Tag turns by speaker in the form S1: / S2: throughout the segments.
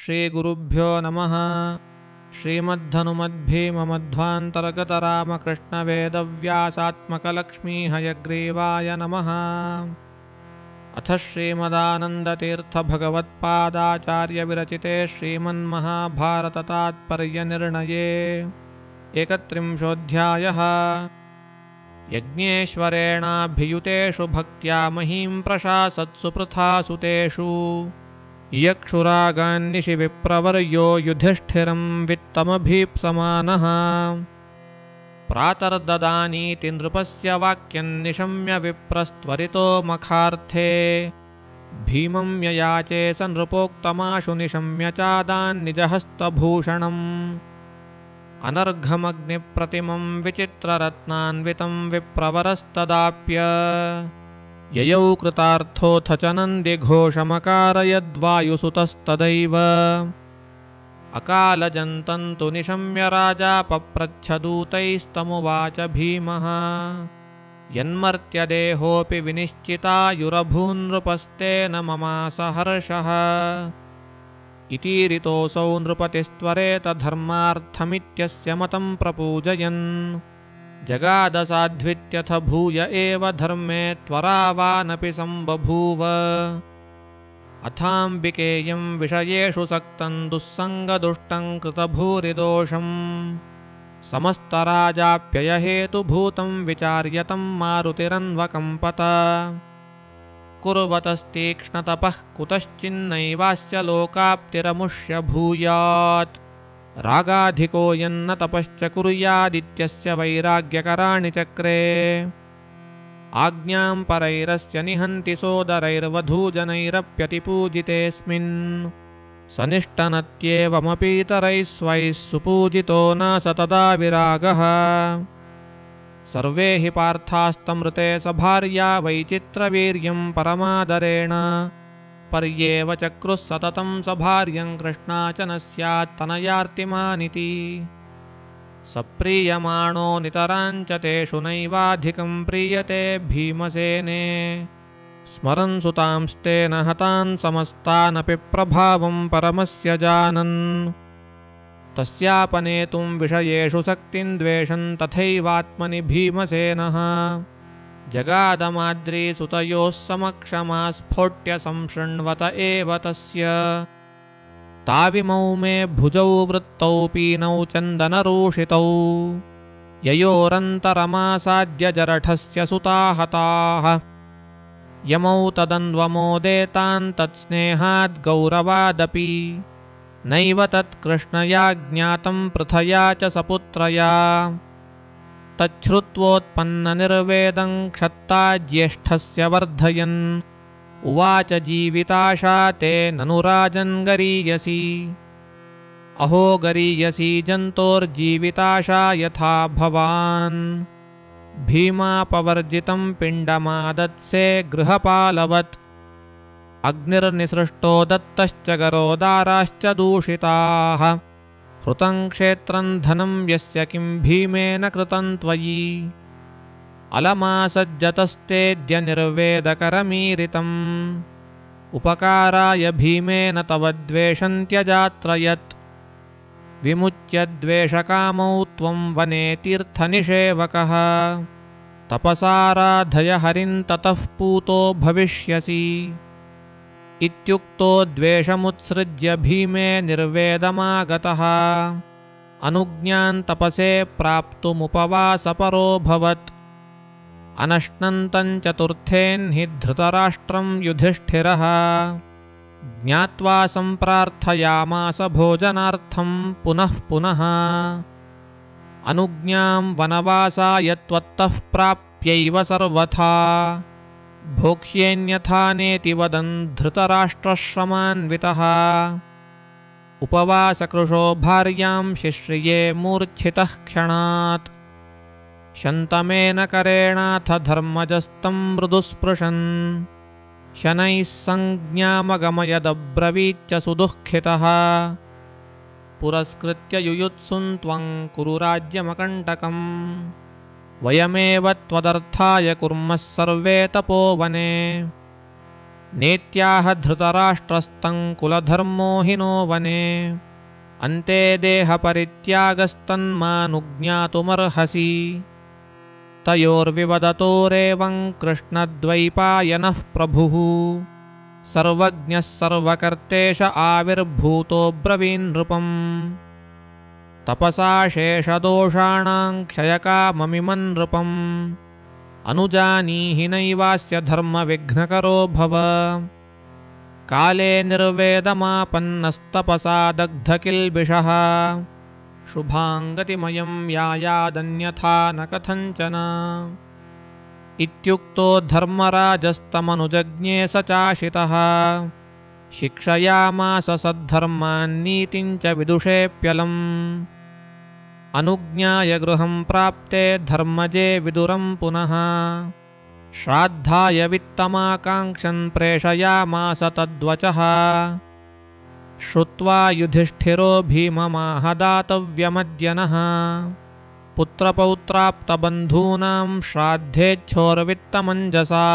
S1: श्रीगुरुभ्यो नमः। श्रीमद्धनुमद्भीममध्वान्तर्गतरामकृष्णवेदव्यासात्मकलक्ष्मीहयग्रीवाय नमः। अथ श्रीमदानन्दतीर्थभगवत्पादाचार्यविरचिते श्रीमन्महाभारततात्पर्यनिर्णये 31. यज्ञेश्वरेणाभियुतेषु भक्त्या महीं प्रशासत्सु पृथासुतेषु यक्षुरागान्निशि विप्रवर्यो युधिष्ठिरं वित्तमभीप्समानः। प्रातर्ददानीति नृपस्य वाक्यं निशम्य विप्रस्त्वरितो मखार्थे भीमं ययाचे स नृपोक्तमाशु निशम्य चादान्निजहस्तभूषणम् अनर्घमग्निप्रतिमं विचित्ररत्नान्वितं विप्रवरस्तदाप्य ययौ कृतार्थोऽथ च नन्दिघोषमकारयद्वायुसुतस्तदैव अकालजन्तन्तु निशम्य राजा पप्रच्छदूतैस्तमुवाच भीमः यन्मर्त्यदेहोऽपि विनिश्चितायुरभून्नृपस्तेन ममास हर्षः इतीरितोऽसौ नृपतिस्त्वरेतधर्मार्थमित्यस्य मतं प्रपूजयन् जगादसाध्वित्यथ भूय एव धर्मे त्वरावानपि सम्बभूव। अथाम्बिकेयं विषयेषु सक्तं दुःसङ्गदुष्टं कृतभूरिदोषं समस्तराजाप्ययहेतुभूतं विचार्यतं मारुतिरन्वकम्पत कुर्वतस्तीक्ष्णतपः कुतश्चिन्नैवास्य लोकाप्तिरमुष्य भूयात् रागाधिको यन्न तपश्च कुर्यादित्यस्य वैराग्यकराणि चक्रे आज्ञां परैरस्य निहन्ति सोदरैर्वधूजनैरप्यतिपूजितेऽस्मिन् सनिष्टनत्येवमपीतरैः स्वैः सुपूजितो न स तदा विरागः। सर्वे हि पार्थास्तमृते सभार्या वैचित्रवीर्यं परमादरेण पर्येव चक्रुः सततं सभार्यं कृष्णा च न स्यात्तनयार्तिमानिति सप्रीयमाणो नितराञ्च तेषु नैवाधिकं प्रीयते भीमसेने स्मरन् सुतांस्तेन हतान् समस्तानपि प्रभावं परमस्य जानन् तस्यापनेतुं विषयेषु सक्तिं द्वेषं तथैवात्मनि भीमसेनः जगादमाद्रीसुतयोः समक्षमास्फोट्य संशृण्वत एव तस्य ताविमौ मे भुजौ वृत्तौ पीनौ चन्दनरूषितौ ययोरन्तरमासाद्य जरठस्य सुता हताः यमौ तदन्वमोदेतान् तत्स्नेहाद्गौरवादपि नैव तत्कृष्णया ज्ञातं पृथया च सपुत्रया तच्छ्रुत्वोत्पन्ननिर्वेदं क्षत्ता ज्येष्ठस्य वर्धयन् उवाच जीविताशा ते ननु राजन् गरीयसी अहो गरीयसी जन्तोर्जीविताशा यथा भवान् भीमापवर्जितं पिण्डमादत्से गृहपालवत् अग्निर्निसृष्टो दत्तश्च गरोदाराश्च दूषिताः हृतं क्षेत्रं धनं यस्य किं भीमेन कृतं त्वयि अलमासज्जतस्तेऽद्य निर्वेदकरमीरितम् उपकाराय भीमेन तव द्वेषं त्यजात्र यत् विमुच्य द्वेषकामौ त्वं वने तीर्थनिषेवकः तपसाराधय हरिं ततः पूतो भविष्यसि इत्युक्तो द्वेषमुत्सृज्य भीमे निर्वेदमागतः अनुज्ञां तपसे प्राप्तुमुपवासपरोऽभवत् अनश्नन्तं चतुर्थेन्हि धृतराष्ट्रं युधिष्ठिरः ज्ञात्वा सम्प्रार्थयामास भोजनार्थं पुनः पुनः अनुज्ञां वनवासाय त्वत्तः प्राप्यैव सर्वथा भोक्ष्येऽन्यथा नेति वदन् धृतराष्ट्रश्रमान्वितः उपवासकृशो भार्यां शिश्रिये मूर्च्छितः क्षणात् शन्तमेन करेणाथ धर्मजस्तं मृदुस्पृशन् शनैः संज्ञामगमयदब्रवीच्च सुदुःखितः पुरस्कृत्य युयुत्सुं त्वं कुरु राज्यमकण्टकम् वयमेव त्वदर्थाय कुर्मः सर्वे तपोवने नेत्याह धृतराष्ट्रस्तं कुलधर्मो हि नो वने अन्ते देहपरित्यागस्तन्मानुज्ञातुमर्हसि तयोर्विवदतोरेवं कृष्णद्वैपायनः प्रभुः सर्वज्ञः सर्वकर्तेश आविर्भूतो ब्रवीन्नृपम् तपसा शेषदोषाणां क्षयकाममिमं नृपम् अनुजानीहि नैवास्य धर्मविघ्नकरो भव काले निर्वेदमापन्नस्तपसा दग्धकिल्बिषः शुभाङ्गतिमयं यायादन्यथा न कथञ्चन इत्युक्तो धर्मराजस्तमनुजज्ञे स चाशितः शिक्षयामास सद्धर्मान्नीतिं च विदुषेऽप्यलम् अनुज्ञाय गृहं प्राप्ते धर्मजे विदुरं पुनः श्राद्धाय वित्तमाकाङ्क्षन् प्रेषयामास तद्वचः श्रुत्वा युधिष्ठिरो भीममाहदातव्यमद्य नः पुत्रपौत्राप्तबन्धूनां श्राद्धेच्छोर्वित्तमञ्जसा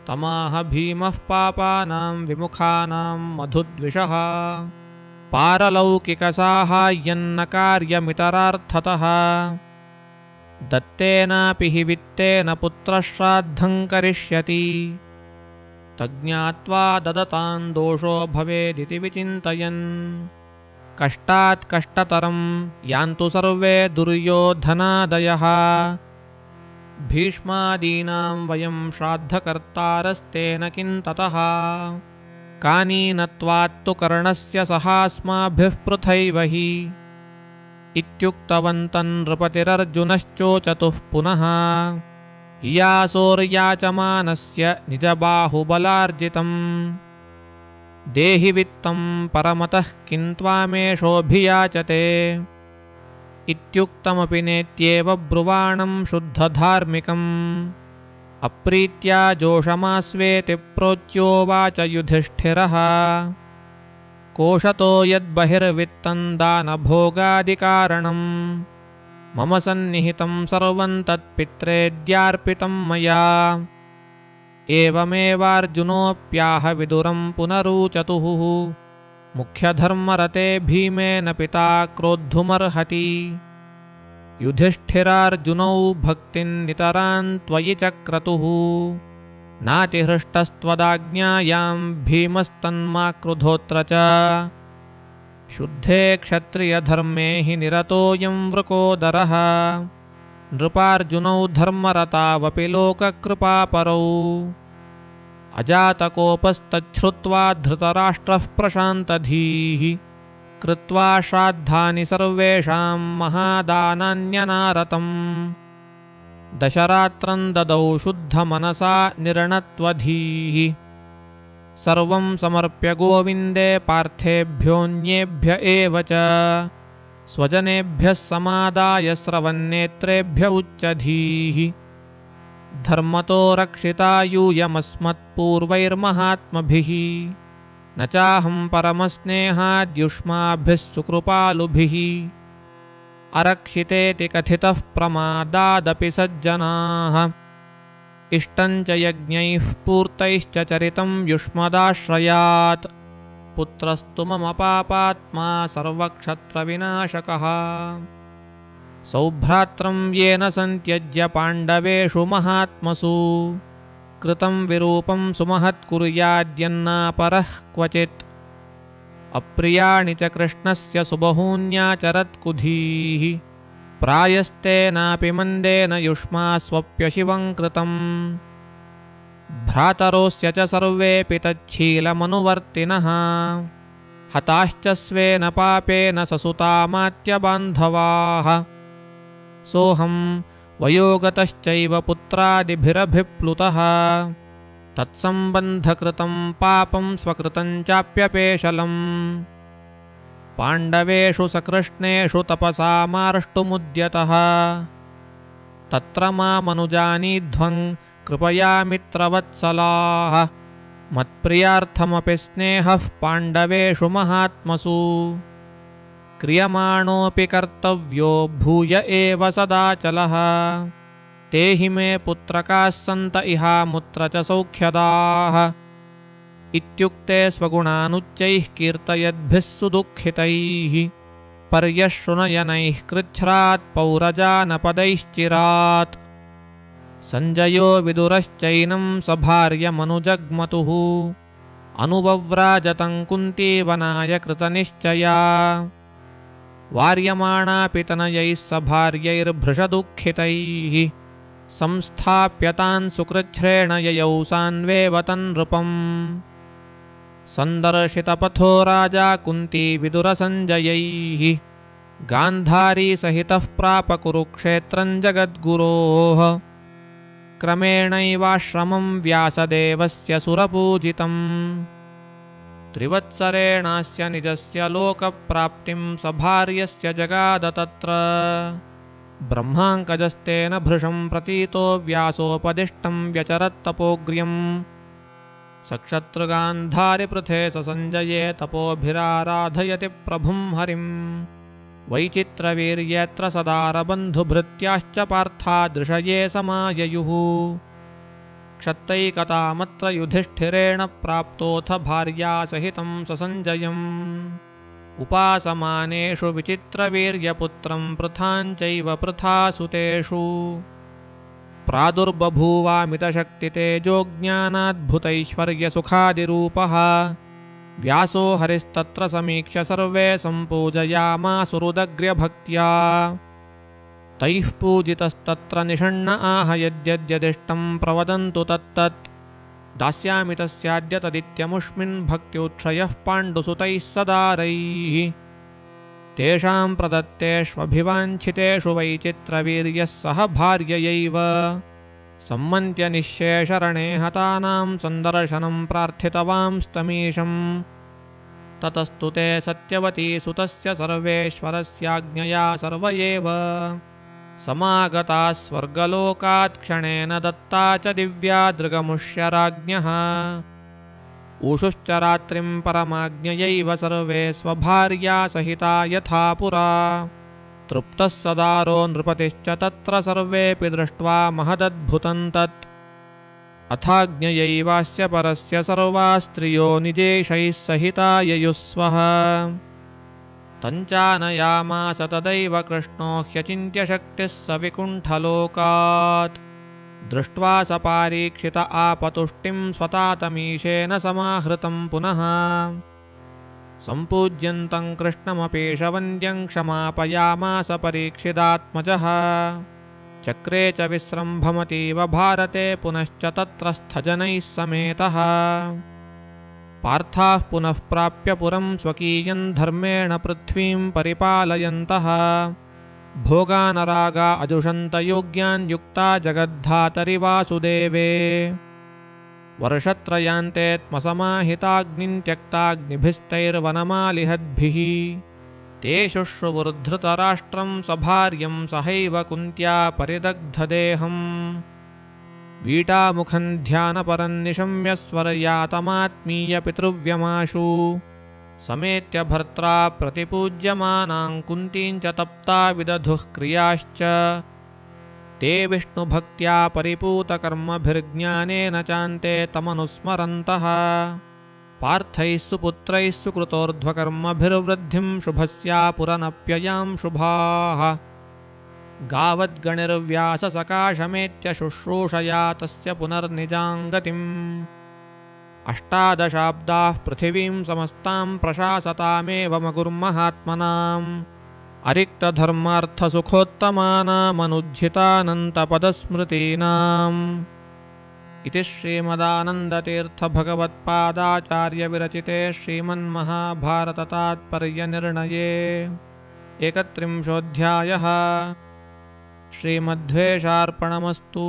S1: तमाह भीमः पापानां विमुखानां मधुद्विषः पारलौकिकसाहाय्यन्न कार्यमितरार्थतः दत्तेनापि हि वित्तेन पुत्रश्राद्धं करिष्यति तज्ज्ञात्वा ददतां दोषो भवेदिति विचिन्तयन् कष्टात् कष्टतरं यान्तु सर्वे दुर्योधनादयः भीष्मादीनां वयं श्राद्धकर्तारस्तेन किं ततः कानीनत्वात्तु कर्णस्य सहास्माभिः पृथैव हि इत्युक्तवन्तं नृपतिरर्जुनश्चोचतुः पुनः यासोर्याचमानस्य निजबाहुबलार्जितं देहि वित्तं परमतः किं त्वामेषोऽभियाचते इत्युक्तमपि नेत्येव ब्रुवाणं शुद्धधार्मिकम् अप्रीत्या जोषमास्वेति प्रोच्योवाच युधिष्ठिरः कोशतो यद्बहिर्वित्तं दानभोगादिकारणं मम सन्निहितं सर्वं तत्पित्रेद्यार्पितं मया एवमेवार्जुनोऽप्याह विदुरं पुनरूचतुः मुख्यधर्मरते भीमेन पिता क्रोद्धुमर्हति युधिष्ठिरार्जुनौ भक्तिं नितरां त्वयि चक्रतुः नातिहृष्टस्त्वदाज्ञायां भीमस्तन्मा क्रुधोऽत्र च शुद्धे क्षत्रियधर्मे हि निरतोऽयं वृकोदरः नृपार्जुनौ धर्मरतावपि लोककृपापरौ अजातकोपस्तच्छ्रुत्वा धृतराष्ट्रः प्रशान्तधीः कृत्वा श्राद्धानि सर्वेषां महादानान्यनारतम् दशरात्रं ददौ शुद्धमनसा निरणत्वधीः सर्वं समर्प्य गोविन्दे पार्थेभ्योऽन्येभ्य एव च स्वजनेभ्यः समादाय स्रवन्नेत्रेभ्य उच्चधीः धर्मतो रक्षिता यूयमस्मत्पूर्वैर्महात्मभिः न चाहं परमस्नेहाद्युष्माभिः सुकृपालुभिः अरक्षितेति कथितः प्रमादादपि सज्जनाः इष्टं च यज्ञैः पूर्तैश्च चरितं युष्मदाश्रयात् पुत्रस्तु मम पापात्मा सर्वक्षत्रविनाशकः सौभ्रात्रं येन सन्त्यज्य पाण्डवेषु महात्मसु कृतं विरूपं सुमहत्कुर्याद्यन्नापरः क्वचित् अप्रियाणि च कृष्णस्य सुबहून्याचरत्कुधीः प्रायस्तेनापि मन्देन युष्मा स्वप्यशिवं कृतं भ्रातरोऽस्य च सर्वेऽपि तच्छीलमनुवर्तिनः हताश्च स्वेन पापेन ससुतामात्यबान्धवाः सोऽहं वयोगतश्चैव पुत्रादिभिरभिप्लुतः तत्सम्बन्धकृतं पापं स्वकृतं चाप्यपेशलम् पाण्डवेषु सकृष्णेषु तपसा मार्ष्टुमुद्यतः तत्र मामनुजानीध्वं कृपया मित्रवत्सलाः मत्प्रियार्थमपि स्नेहः पाण्डवेषु महात्मसु क्रियमाणोऽपि कर्तव्यो भूय एव सदाचलः ते हि मे पुत्रकाः सन्त इहामुत्र च सौख्यदाः इत्युक्ते स्वगुणानुच्चैः कीर्तयद्भिः सुदुःखितैः पर्यशृणयनैः कृच्छ्रात् पौरजानपदैश्चिरात् सञ्जयो विदुरश्चैनं सभार्यमनुजग्मतुः अनुवव्राजतं कुन्तीवनाय कृतनिश्चया वार्यमाणापि तनयैः सभार्यैर्भृशदुःखितैः संस्थाप्यतान् सुकृच्छ्रेण ययौ सान्वेव तन्नृपम् सन्दर्शितपथो राजा कुन्ती विदुरसञ्जयैः गान्धारीसहितः प्राप कुरुक्षेत्रं जगद्गुरोः क्रमेणैवाश्रमं व्यासदेवस्य सुरपूजितम् त्रिवत्सरेणास्य निजस्य लोकप्राप्तिं सभार्यस्य जगाद तत्र ब्रह्माङ्कजस्तेन भृशं प्रतीतो व्यासोपदिष्टं व्यचरत्तपोग्र्यम् सक्षत्रगान्धारिपृथे सञ्जये तपोभिराराधयति प्रभुं हरिं वैचित्रवीर्येऽत्र सदारबन्धुभृत्याश्च पार्थादृशये समाययुः क्षत्तैकतामत्र युधिष्ठिरेण प्राप्तोऽथ भार्यासहितं ससञ्जयम् उपासमानेषु विचित्रवीर्यपुत्रं पृथाञ्चैव पृथासुतेषु प्रादुर्बभूवामितशक्तितेजोज्ञानाद्भुतैश्वर्यसुखादिरूपः व्यासो हरिस्तत्र समीक्ष्य सर्वे सम्पूजयामासुरुदग्र्यभक्त्या तैः पूजितस्तत्र निषण्ण आह यद्यद्यदिष्टं प्रवदन्तु तत्तत् दास्यामि तस्याद्य तदित्यमुष्मिन् भक्त्युत्क्षयः पाण्डुसुतैः सदारैः तेषां प्रदत्तेष्वभिवाञ्छितेषु वैचित्रवीर्यः सह भार्ययैव सम्मन्त्यनिःशेषरणे हतानां सन्दर्शनं प्रार्थितवांस्तमीशम् ततस्तु ते सत्यवती सुतस्य सर्वेश्वरस्याज्ञया सर्व एव समागताः स्वर्गलोकात् क्षणेन दत्ता च दिव्या दृगमुष्यराज्ञः ऊषुश्च रात्रिं परमाज्ञयैव सर्वे स्वभार्यासहिता यथा पुरा तृप्तः सदारो नृपतिश्च तत्र सर्वेऽपि दृष्ट्वा महदद्भुतं तत् अथाज्ञयैवास्य परस्य सर्वा स्त्रियो निजेशैः सहिता ययुस्वः तञ्चानयामास तदैव कृष्णो ह्यचिन्त्यशक्तिः स विकुण्ठलोकात् दृष्ट्वा स पारीक्षित आपतुष्टिं स्वतातमीशेन समाहृतं पुनः सम्पूज्यन्तं कृष्णमपीशवन्द्यं क्षमापयामास परीक्षिदात्मजः चक्रे च विस्रम्भमतीव भारते पुनश्च तत्र स्थजनैः समेतः पार्थाः पुनः प्राप्य पुरं स्वकीयं धर्मेण पृथ्वीं परिपालयन्तः भोगानरागा अजुषन्त योग्यान् युक्ता जगद्धातरि वासुदेवे वर्षत्रयान्तेऽत्मसमाहिताग्निं त्यक्ताग्निभिस्तैर्वनमालिहद्भिः ते शुश्रुवुर्धृतराष्ट्रं सभार्यं सहैव कुन्त्या परिदग्धदेहम् वीटामुखं ध्यानपरन्निशम्य स्वर्यातमात्मीयपितृव्यमाशु समेत्य भर्त्रा प्रतिपूज्यमानां कुन्तीं च तप्ता विदधुः क्रियाश्च ते विष्णुभक्त्या परिपूतकर्मभिर्ज्ञानेन चान्ते तमनुस्मरन्तः पार्थैः सुपुत्रैः सुकृतोर्ध्वकर्मभिर्वृद्धिं शुभस्या पुरनप्ययां शुभाः गावद्गणिर्व्याससकाशमेत्य शुश्रूषया तस्य पुनर्निजां गतिम् अष्टादशाब्दाः पृथिवीं समस्तां प्रशासतामेवमगुर्महात्मनाम् अरिक्तधर्मार्थसुखोत्तमानामनुज्झितानन्तपदस्मृतीनाम् इति श्रीमदानन्दतीर्थभगवत्पादाचार्यविरचिते श्रीमन्महाभारततात्पर्यनिर्णये 31 श्रीमद्वेषार्पणमस्तु।